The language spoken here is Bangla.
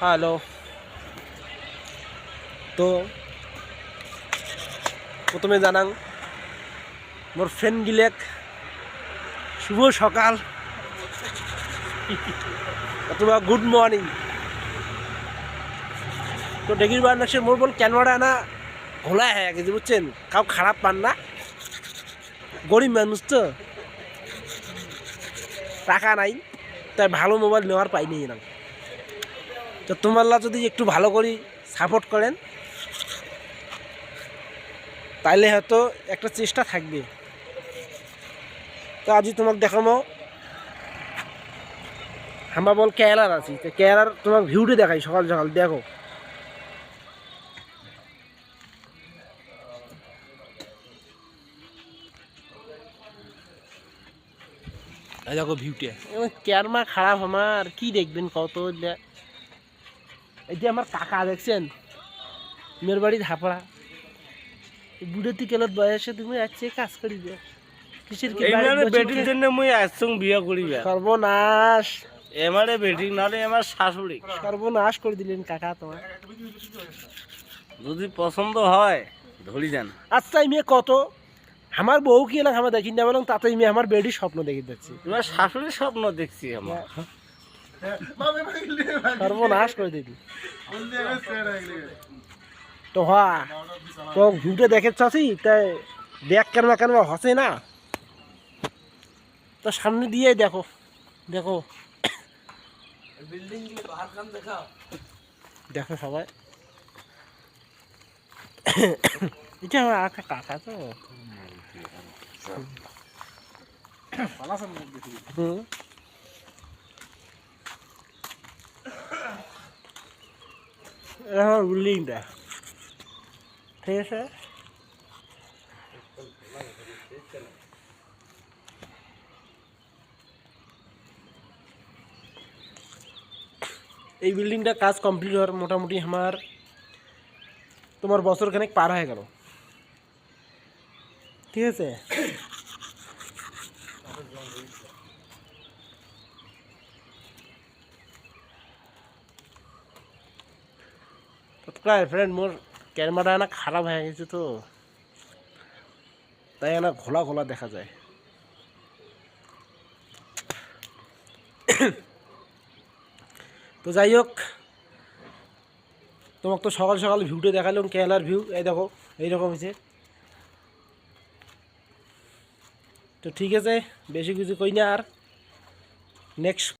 হ্যালো। তো প্রথমে জানাং মোর ফ্রেন্ড গিলেক শুভ সকাল অথবা গুড মর্নিং। তো ডেগির বান্নাসে মোর বল ক্যানভাটা না ঘোলা হয়ে গেছে বুঝছেন, কাউ খারাপ পান না, গরিব মানুষ তো টাকা নাই, তাই ভালো মোবাইল নেওয়ার পাইনি না। তো তোমারলা যদি একটু ভালো করে সাপোর্ট করেন তাইলে হয়তো একটা চেষ্টা থাকবে। তো আজই তোমাকে দেখাবো আমরা বল কেরালার আছি, তো কেরালার তোমাকে ভিউটি দেখাই সকাল সকাল। দেখো দেখো ভিউটি, কেরমা খারাপ আমার কি দেখবেন কত। এই যে আমার কাকা দেখছেন, মেয়ের বাড়ি ধাপড়া, বুড়ো তিকেলত বয়সে তুমি আসছে কাজ করি দে কিসের কি বেটির জন্য মুই আসছুং বিয়া করিবা। সর্বনাশ, এমারে বেটি নালে আমার শাশুড়ি। সর্বনাশ করে দিলেন কাকা তোমার। যদি পছন্দ হয় ধরি যান। আচ্ছা মেয়ে কত আমার বউ কি এলাকা আমার দেখি না বললাম, তাতে মেয়ে আমার বেডির স্বপ্ন দেখে যাচ্ছি। তোমার শাশুড়ির স্বপ্ন দেখছি আমার। সর্বনাশ করে দিবি তো। হ্যাঁ তো ভিউটা দেখে চাচ্ছি, তাই দেখ কেন কেন হসে না, তো সামনে দিয়ে দেখো দেখো দেখো সবাই। এটা আমার একটা কাকা তো। হুম এটা আমার বিল্ডিংটা, ঠিক আছে। এই বিল্ডিংটা কাজ কমপ্লিট হওয়ার মোটামুটি আমার তোমার বছরখানেক পার হয়ে গেল, ঠিক আছে। প্রায় ফ্রেন্ড মোর ক্যামেরাটা না খারাপ হয়ে গেছে, তো তাই না ঘোলা ঘোলা দেখা যায়। তো যাই হোক, তোমাকে তো সকাল সকাল ভিউটা দেখালাম কেরালার ভিউ, এই দেখো এইরকম হয়েছে। তো ঠিক আছে, বেশি কিছু কই না, আর নেক্সট